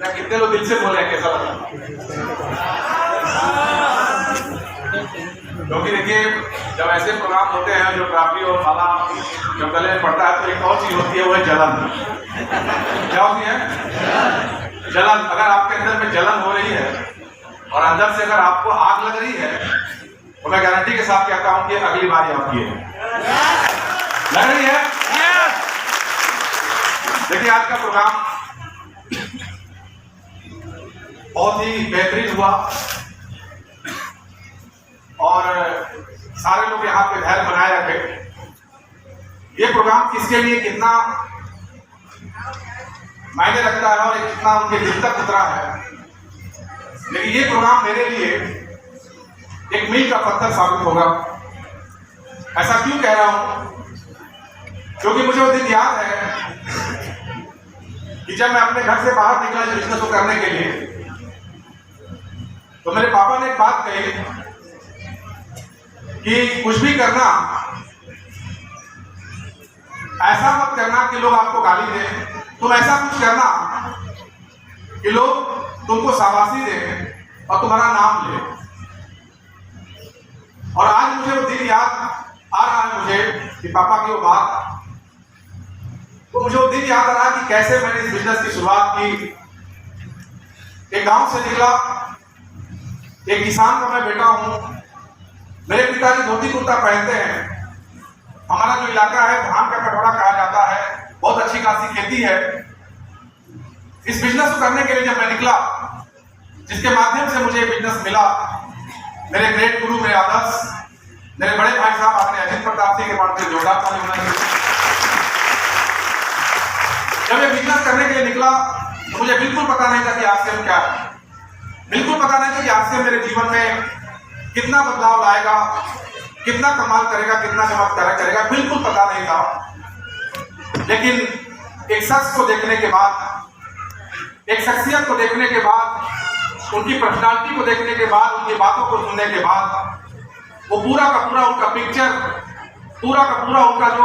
कितने लोग दिल से बोले हैं, कैसा लगा? क्योंकि देखिए, जब ऐसे प्रोग्राम होते हैं जो ट्राफी और माला जब गले में पड़ता है तो एक और चीज होती है, वो है जलन। क्या होती है? जलन। अगर आपके अंदर में जलन हो रही है और अंदर से अगर आपको आग लग रही है तो मैं गारंटी के साथ कहता हूं कि अगली बारी आपकी है। लग रही है? देखिए, आज का प्रोग्राम बहुत ही बेहतरीन हुआ और सारे लोग यहाँ पे धैर्य बनाए रखे। ये प्रोग्राम किसके लिए कितना मायने रखता है और कितना उनके दिल तक उतरा है, लेकिन ये प्रोग्राम मेरे लिए एक मील का पत्थर साबित होगा। ऐसा क्यों कह रहा हूं? क्योंकि मुझे वो दिन याद है कि जब मैं अपने घर से बाहर निकला इस बिजनेस को करने के लिए, तो मेरे पापा ने एक बात कही कि कुछ भी करना, ऐसा मत करना कि लोग आपको गाली दें, तुम ऐसा कुछ करना कि लोग तुमको शाबाशी दें और तुम्हारा नाम ले। और आज मुझे वो दिन याद आ रहा है मुझे कि पापा की वो बात, तो मुझे वो दिन याद आ रहा है कि कैसे मैंने इस बिजनेस की शुरुआत की। एक गांव से निकला, एक किसान का मैं बेटा हूं। मेरे पिताजी धोती कुर्ता पहनते हैं। हमारा जो इलाका है धान का कटोरा कहा जाता है, बहुत अच्छी खासी खेती है। इस बिजनेस को करने के लिए जब मैं निकला, जिसके माध्यम से मुझे बिजनेस मिला, मेरे ग्रेट गुरु, मेरे आदर्श, मेरे बड़े भाई साहब आपने अजित प्रताप सिंह के बारे में जोरदार ताली बजाई। जब ये बिजनेस करने के लिए निकला तो मुझे बिल्कुल पता नहीं था कि आरसीएम क्या है। बिल्कुल पता नहीं था कि आरसीएम मेरे जीवन में कितना बदलाव लाएगा, कितना कमाल करेगा, कितना चमत्कार करेगा, बिल्कुल पता नहीं था। लेकिन एक शख्स को देखने के बाद, एक शख्सियत को देखने के बाद, उनकी पर्सनालिटी को देखने के बाद, उनकी बातों को सुनने के बाद, वो पूरा का पूरा उनका पिक्चर, पूरा का पूरा उनका जो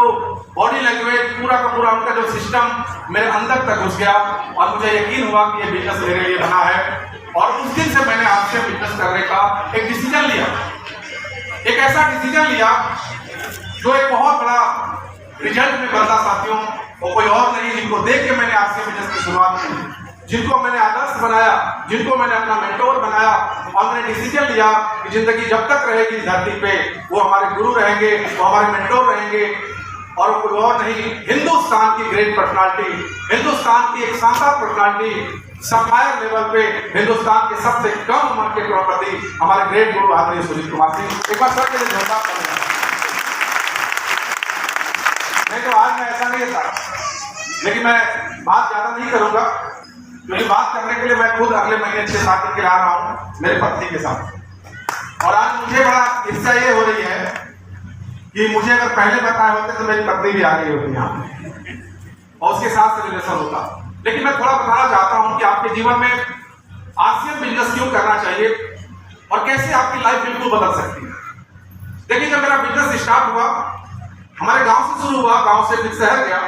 बॉडी लैंग्वेज, पूरा का पूरा उनका जो सिस्टम मेरे अंदर तक घुस गया और मुझे यकीन हुआ कि ये बिजनेस मेरे लिए बना है। और उस दिन से मैंने आपसे बिजनेस करने का एक डिसीजन लिया, एक ऐसा डिसीजन लिया जो एक बहुत बड़ा रिजल्ट में बदला साथियों। और कोई और नहीं, जिनको देख के मैंने आपसे बिजनेस की शुरुआत की, जिनको मैंने आदर्श बनाया, जिनको मैंने अपना मेंटोर बनाया, और मैंने डिसीजन लिया कि जिंदगी जब तक रहेगी इस धरती पे वो हमारे गुरु रहेंगे, वो हमारे मेंटोर रहेंगे, और कोई और नहीं, हिंदुस्तान की ग्रेट पर्सनालिटी, हिंदुस्तान की एक शानदार पर्सनालिटी, सफायर लेवल पे हिंदुस्तान के सबसे कम उम्र के करोड़पति हमारे ग्रेट गुरु आदरणीय सुजीत कुमार सिंह। एक बार सबके लिए जोरदार तालियां। नहीं तो आज मैं ऐसा नहीं था, लेकिन मैं बात ज्यादा नहीं करूंगा क्योंकि बात करने के लिए मैं खुद अगले महीने 6-7 दिन के लिए आ रहा हूं मेरे पत्नी के साथ। और आज मुझे बड़ा इच्छा ये हो रही है कि मुझे अगर पहले बताए होते तो मेरी पत्नी भी आ गई होती यहाँ और उसके साथ से रिलेशन होता। लेकिन मैं थोड़ा बताना चाहता हूं कि आपके जीवन में आरसीएम बिजनेस क्यों करना चाहिए और कैसे आपकी लाइफ बिल्कुल बदल सकती है। देखिए, जब मेरा बिजनेस स्टार्ट हुआ, हमारे गांव से शुरू हुआ, गांव से फिर शहर गया।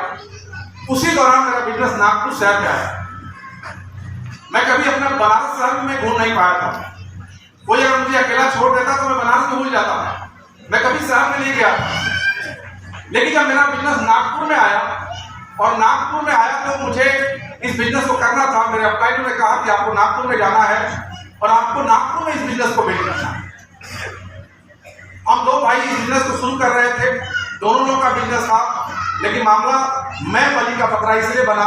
उसी दौरान मेरा बिजनेस नागपुर शहर में आया। मैं कभी अपना बनारस शहर में घूम नहीं पाया था। कोई अगर मुझे अकेला छोड़ देता तो मैं बनारस में भूल जाता था, मैं कभी शहर में नहीं गया। लेकिन जब मेरा बिजनेस नागपुर में आया और नागपुर में आया तो मुझे इस बिजनेस को करना था। मेरे अपलाइट ने कहा कि आपको नागपुर में जाना है और आपको नागपुर में इस बिजनेस को बिल्ड करना है। हम दो भाई इस बिजनेस को शुरू कर रहे थे, दोनों लोग का बिजनेस था, लेकिन मामला मैं बलि का पतरा इसलिए बना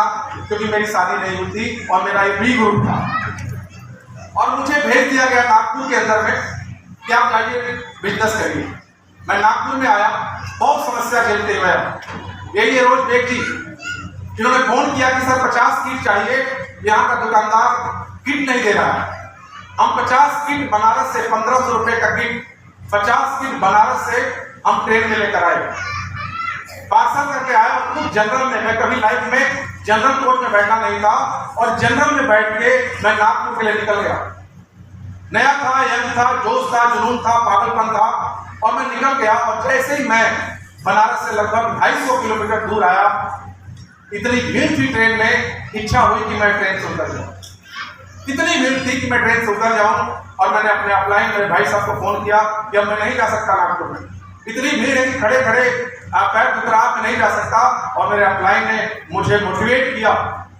क्योंकि मेरी शादी नहीं हुई थी और मेरा एक बी ग्रुप था। और मुझे भेज दिया गया नागपुर के अंदर में कि आप जाइए बिजनेस करिए। मैं नागपुर में आया, बहुत समस्या झेलते हुए। यही रोज बेग जी जिन्होंने फोन किया कि सर 50 किट चाहिए, यहाँ का दुकानदार किट नहीं दे रहा है। हम 50 किट बनारस से 1500 रुपए का किट 50 किट बनारस से हम ट्रेन में लेकर आए, पार्सल करके आए। और खुद जनरल में, मैं कभी लाइफ में जनरल कोच में बैठा नहीं था और जनरल में बैठ के मैं नागपुर के लिए निकल गया। नया था, यंग था, जोश था, जुनून था, पागलपन था और मैं निकल गया। और जैसे ही मैं बनारस से लगभग 250 किलोमीटर दूर आया, इतनी भीड़ थी ट्रेन में, इच्छा हुई कि मैं ट्रेन से उतर जाऊं। इतनी भीड़ थी कि मैं ट्रेन से उतर जाऊं और मैंने अपने अपलाइन मेरे भाई साहब को फोन किया कि अब मैं नहीं जा सकता नागपुर में, इतनी भीड़ है कि खड़े खड़े पैर दुखरा में नहीं जा सकता। और मेरे अपलाइन ने मुझे मोटिवेट किया,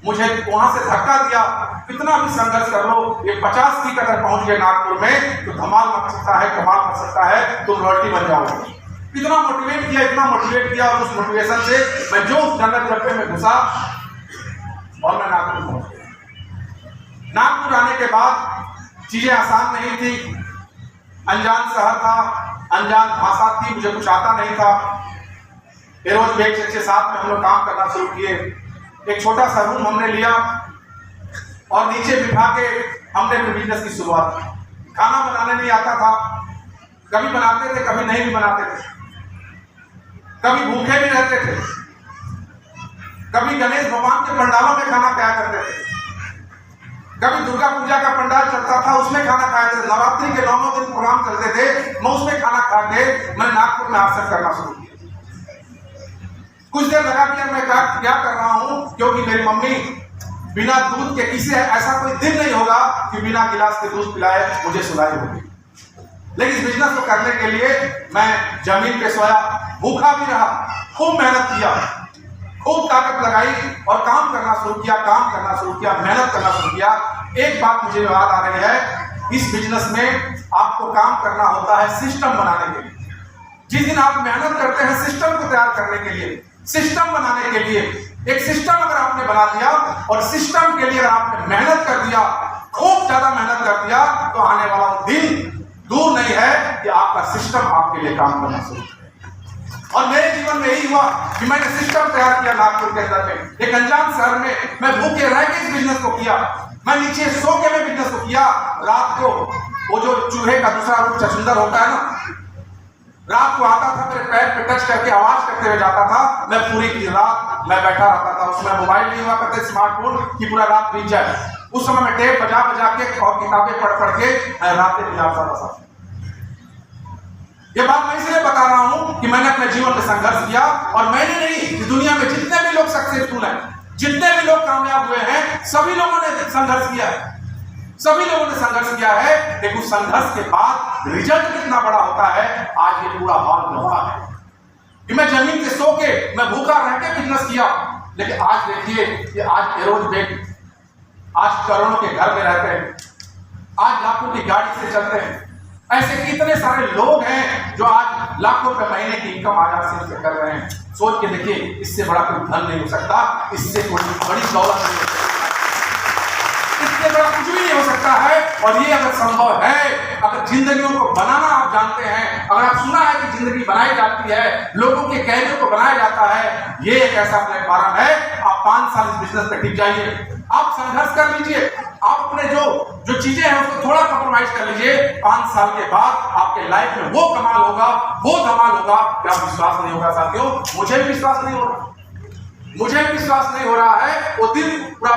मुझे वहां से धक्का दिया, कितना भी संघर्ष कर लो, ये 50 फीट अगर पहुंच गए नागपुर में तो धमाल मच सकता है, कमाल मच सकता है, तुम रॉयल्टी बन जाओगे। इतना मोटिवेट किया, इतना मोटिवेट किया, और उस मोटिवेशन से मैं जो उस जंगल डब्बे में घुसा और मैं नागपुर पहुंच गया। नागपुर आने के बाद चीजें आसान नहीं थी, अनजान शहर था, अनजान भाषा थी, मुझे कुछ आता नहीं था। एरोज बेग के साथ में हम लोग काम करना शुरू किए। एक छोटा सा रूम हमने लिया और नीचे बिठा के हमने बिजनेस की शुरुआत की। खाना बनाने नहीं आता था, कभी बनाते थे कभी नहीं भी बनाते थे, कभी भूखे भी रहते थे, कभी गणेश भगवान के पंडालों में खाना खाया करते थे, कभी दुर्गा पूजा का पंडाल चलता था उसमें खाना खाया थे, नवरात्रि के 9 दिन प्रोग्राम चलते थे, मैं उसमें खाना खा के मैं नागपुर में आश्रम करना शुरू किया। कुछ देर लगा कि मैं क्या कर रहा हूं, क्योंकि मेरी मम्मी बिना दूध के किसी ऐसा कोई दिन नहीं होगा कि बिना गिलास के दूध पिलाए मुझे सुलाई होगी। लेकिन इस बिजनेस को करने के लिए मैं जमीन पे सोया, भूखा भी रहा, खूब मेहनत किया, खूब ताकत लगाई और काम करना शुरू किया, मेहनत करना शुरू किया। एक बात मुझे याद आ रही है, इस बिजनेस में आपको काम करना होता है सिस्टम बनाने के लिए। जिस दिन आप मेहनत करते हैं सिस्टम को तैयार करने के लिए, सिस्टम बनाने के लिए, एक सिस्टम अगर आपने बना दिया और सिस्टम के लिए अगर आपने मेहनत कर दिया, खूब ज्यादा मेहनत कर दिया, तो आने वाला दिन दूर नहीं है कि आपका सिस्टम आपके लिए काम करना शुरू करे। और मेरे जीवन में यही हुआ कि मैंने सिस्टम तैयार किया नागपुर के अंदर में, एक अनजान शहर में मैं भूखे रह के इस बिजनेस को किया, मैं नीचे सो के मैं बिजनेस को किया। रात को वो जो चूहे का दूसरा रूप चचुंदर होता है ना, रात को आता था, मेरे पैर पे टच करके आवाज करते हुए जाता था, मैं पूरी रात मैं बैठा रहता था। उसमें मोबाइल नहीं हुआ करते, स्मार्टफोन की पूरा रात बीत जाए। उस समय मैं टेप बजा बजा के और किताबें पढ़ के रातें गुजारता था। ये बात मैं इसलिए बता रहा हूं कि मैंने अपने जीवन में संघर्ष किया, और मैंने नहीं, दुनिया में जितने भी लोग सक्सेसफुल हैं, जितने भी लोग कामयाब हुए हैं, सभी लोगों ने संघर्ष किया है, सभी लोगों ने संघर्ष किया है। लेकिन उस संघर्ष के बाद रिजल्ट कितना बड़ा होता है, आज ये पूरा हाल गवाह है कि मैं जमीन से सो के, मैं भूखा रह के बिजनेस किया। लेकिन आज देखिए कि आज एरोज बेग आज करोड़ों के घर में रहते हैं, आज लाखों की गाड़ी से चलते हैं। ऐसे कितने सारे लोग हैं जो आज लाखों रुपए महीने की इनकम आज से कर रहे हैं। सोच के देखिए, इससे बड़ा कोई धन नहीं हो सकता, इससे कोई बड़ी दौलत नहीं हो सकती, इससे बड़ा कुछ भी नहीं हो सकता है। और ये अगर संभव है, अगर जिंदगियों को बनाना आप जानते हैं, अगर आप सुना है कि जिंदगी बनाई जाती है, लोगों के कैरियर को बनाया जाता है, ये एक ऐसा प्लेटफॉर्म है। आप 5 साल इस बिजनेस पे टिक जाइए, आप संघर्ष कर लीजिए, आप अपने जो चीजें हैं उसको थोड़ा कॉम्प्रोमाइज कर लीजिए। 5 साल के बाद आपके लाइफ में वो कमाल होगा, वो धमाल होगा कि आप विश्वास नहीं होगा। साथियों, मुझे भी विश्वास नहीं हो रहा, मुझे भी विश्वास नहीं हो रहा है। वो दिन पूरा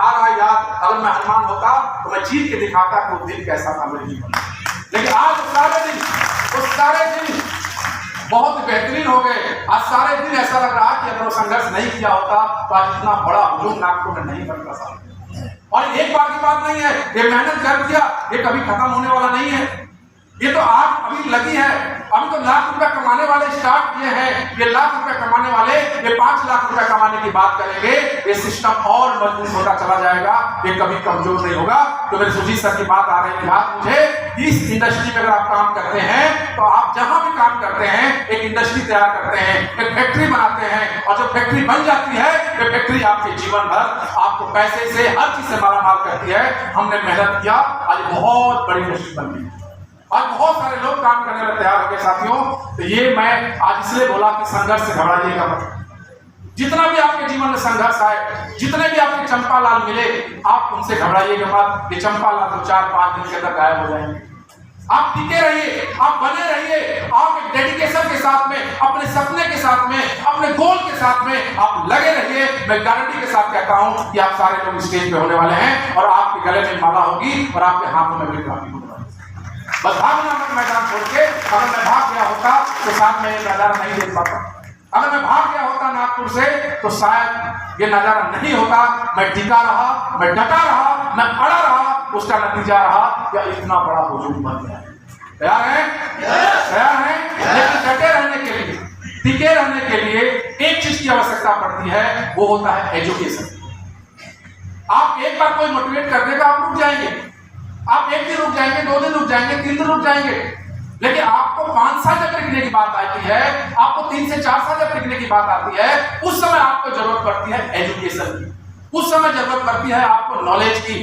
आ रहा याद, अगर मैं हनुमान होता तो मैं जीत के दिखाता कि वो दिन कैसा था मेरे जीवन में। लेकिन आज वो सारे दिन बहुत बेहतरीन हो गए। आज सारे दिन ऐसा लग रहा है कि अगर वो संघर्ष नहीं किया होता तो आज इतना बड़ा हुजूम नागपुर में नहीं बनता था। और एक बार की बात नहीं है, ये मेहनत कर दिया, ये कभी खत्म होने वाला नहीं है। ये तो आग अभी लगी है, अभी तो लाख रुपए कमाने वाले स्टार्ट किए हैं। ये लाख रुपए कमाने वाले, ये 5 लाख रुपए कमाने की बात करेंगे, ये सिस्टम और मजबूत होता चला जाएगा, ये कभी कमजोर नहीं होगा। तो मेरे सुजीत सर की बात आ रही है मुझे, इस इंडस्ट्री में अगर आप काम करते हैं तो आप जहां भी काम करते हैं एक इंडस्ट्री तैयार करते हैं, एक फैक्ट्री बनाते हैं, और जब फैक्ट्री बन जाती है ये फैक्ट्री आपके जीवन भर आपको पैसे से, हर चीज से मालामाल करती है। हमने मेहनत किया, आज बहुत बड़ी इंडस्ट्री बन गई, आज बहुत सारे लोग काम करने में तैयार हो गए। साथियों, तो ये मैं आज इसलिए बोला कि संघर्ष से घबराइएगा मत। जितना भी आपके जीवन में संघर्ष आए, जितने भी आपके चंपालाल मिले, आप उनसे घबराइएगा मत। ये चंपालाल तो 4-5 दिन के अंदर गायब हो जाएंगे। आप टिके रहिए, आप बने रहिए, आप एक डेडिकेशन के साथ में, अपने सपने के साथ में, अपने गोल के साथ में आप लगे रहिए। मैं गारंटी के साथ कहता हूं कि आप सारे लोग स्टेज पे होने वाले हैं और आपके गले में माला होगी और आपके हाथों में भी ट्रॉफी होगी। बस भागना मत मैदान छोड़ के, अगर मैं भाग गया होता तो साथ में ये मैदान नहीं देख पाता। अगर मैं भाग गया होता नागपुर से तो शायद ये नजारा नहीं होता। मैं टिका रहा, मैं डटा रहा, मैं अड़ा रहा, उसका नतीजा रहा या इतना बड़ा हुजूम बन गया। तैयार है? तैयार है? लेकिन डटे रहने के लिए, टिके रहने के लिए एक चीज की आवश्यकता पड़ती है, वो होता है एजुकेशन। आप एक बार कोई मोटिवेट कर देगा, आप रुक जाएंगे। आप एक दिन रुक जाएंगे, 2 दिन रुक जाएंगे, 3 दिन रुक जाएंगे। लेकिन आपको 5 साल जब टिकने की बात आती है, आपको 3 से 4 साल जब टिकने की बात आती है, उस समय आपको जरूरत पड़ती है एजुकेशन की। उस समय जरूरत पड़ती है आपको नॉलेज की।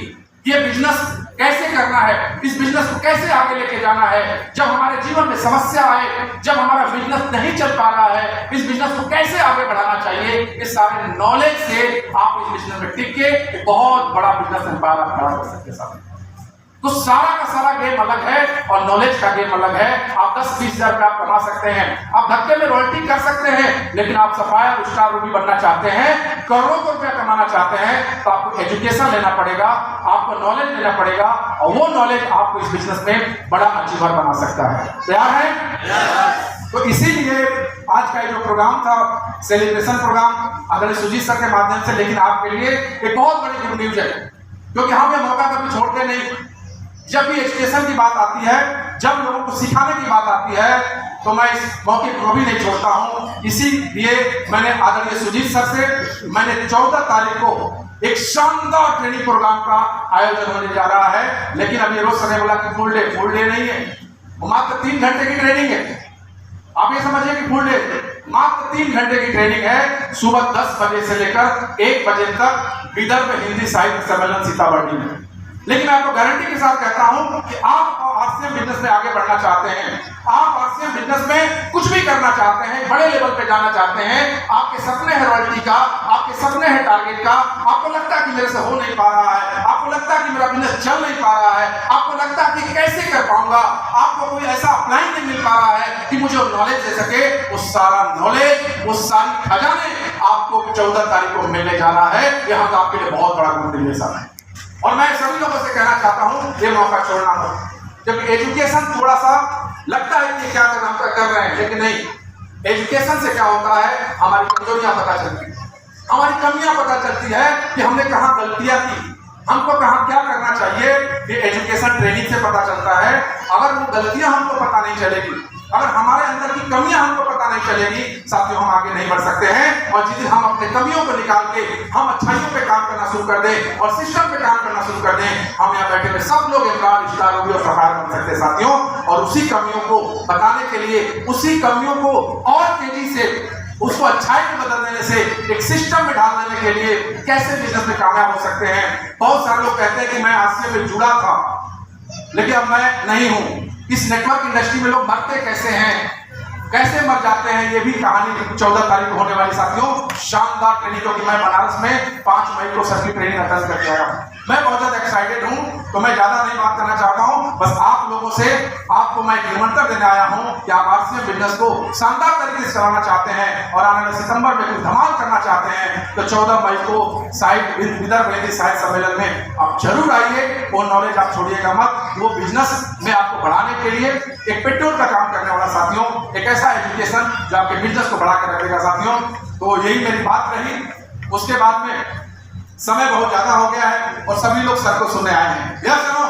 ये बिजनेस कैसे करना है, इस बिजनेस को कैसे आगे लेके जाना है। जब हमारे जीवन में समस्या आए, जब हमारा बिजनेस नहीं चल पा रहा है, इस बिजनेस को कैसे आगे बढ़ाना चाहिए, इस सारे नॉलेज से आप इस बिजनेस में टिक के बहुत बड़ा बिजनेस एम्पायर आप खड़ा कर सकते हैं। तो सारा का सारा गेम अलग है और नॉलेज का गेम अलग है। आप 10-20 हजार रुपया कमा सकते हैं, आप धक्के में रॉयल्टी कर सकते हैं, लेकिन आप सफाया स्टार रूबी बनना चाहते हैं, करोड़ों को रुपया कमाना चाहते हैं, तो आपको एजुकेशन लेना पड़ेगा, आपको नॉलेज लेना पड़ेगा, और वो नॉलेज आपको इस बिजनेस में बड़ा अचीवर बना सकता है। तैयार है? तो इसीलिए आज का जो प्रोग्राम था, सेलिब्रेशन प्रोग्राम आदरणीय सुजीत सर के माध्यम से, लेकिन आपके लिए एक बहुत बड़ी गुड न्यूज है, क्योंकि हम ये मौका कभी छोड़ते नहीं। जब भी एजुकेशन की बात आती है, जब लोगों को सिखाने की बात आती है, तो मैं इस मौके को भी नहीं छोड़ता हूं। इसीलिए मैंने आदरणीय सुजीत सर से मैंने 14 तारीख को एक शानदार ट्रेनिंग प्रोग्राम का आयोजन होने जा रहा है। लेकिन अभी रोज समय बोला कि फुल डे नहीं है, वो मात्र 3 घंटे की ट्रेनिंग है। आप ये समझिए कि फुल डे मात्र 3 घंटे की ट्रेनिंग है। सुबह 10 बजे से लेकर 1 बजे तक विदर्भ हिंदी साहित्य सम्मेलन सीतामढ़ी में। लेकिन मैं आपको गारंटी के साथ कहता हूं कि आप आरसीएम बिजनेस में आगे बढ़ना चाहते हैं, आप आरसीएम बिजनेस में कुछ भी करना चाहते हैं, बड़े लेवल पे जाना चाहते हैं, आपके सपने हैं रॉयल्टी का, आपके सपने हैं टारगेट का, आपको लगता है कि मेरे से हो नहीं पा रहा है, आपको लगता है कि मेरा बिजनेस चल नहीं पा रहा है, आपको लगता है कि कैसे कर पाऊंगा, आपको कोई ऐसा अपलाइन नहीं मिल पा रहा है कि मुझे नॉलेज दे सके, वो सारा नॉलेज, वो सारी खजाने आपको 14 तारीख को मिलने जा रहा है। यहां तो आपके लिए बहुत बड़ा मोटिवेशन है। और मैं सभी लोगों से कहना चाहता हूं, ये मौका छोड़ना मत। जब एजुकेशन थोड़ा सा लगता है कि क्या करना कर रहे हैं, लेकिन नहीं। एजुकेशन से क्या होता है, हमारी कमजोरियां पता चलती है, हमारी कमियां पता चलती है कि हमने कहां गलतियां की, हमको कहां क्या करना चाहिए। ये एजुकेशन ट्रेनिंग से पता चलता है। अगर वो गलतियां हमको पता नहीं चलेगी, अगर हमारे अंदर की कमियां हमको पता नहीं चलेगी, साथियों, हम आगे नहीं बढ़ सकते हैं। और जिस दिन हम अपने कमियों को निकाल के हम अच्छाइयों पे काम करना शुरू कर दें और सिस्टम पे काम करना शुरू कर दें, हम यहाँ बैठे हुए सब लोग इमरान स्टार रूबी और सफायर बन सकते हैं साथियों। और उसी कमियों को बताने के लिए, उसी कमियों को और तेजी से उसको अच्छाई में बदल देने से एक सिस्टम में डाल देने के लिए कैसे बिजनेस में कामयाब हो सकते हैं। बहुत सारे लोग कहते हैं कि मैं आरसीएम में जुड़ा था, लेकिन अब मैं नहीं हूं। इस नेटवर्क इंडस्ट्री में लोग मरते कैसे हैं, कैसे मर जाते हैं, ये भी कहानी 14 तारीख को होने वाली साथियों। शानदार ट्रेनिंग, क्योंकि मैं बनारस में 5 मई को सभी ट्रेनिंग अटेंड करके आया हूं। मैं बहुत ज्यादा एक्साइटेड हूं, तो मैं ज्यादा नहीं बात करना चाहता हूं। बस आप लोगों से आपको मैं निमंत्रण देने आया हूं कि आप आरसीएम बिजनेस को शानदार तरीके से चलाना चाहते हैं और आने वाले सितंबर में कुछ धमाल करना चाहते हैं, तो 14 मई को विदर्भ हिंदी साहित्य सम्मेलन में आप जरूर आइए। वो नॉलेज आप छोड़िएगा मत। वो बिजनेस में आपको बढ़ाने के लिए एक पेट्रोल का काम करने वाला साथियों, एक ऐसा एजुकेशन जो आपके बिजनेस को बढ़ा कर रखेगा साथियों। तो यही मेरी बात रही। उसके बाद में समय बहुत ज्यादा हो गया है और सभी लोग सर को सुनने आए हैं। Yes no?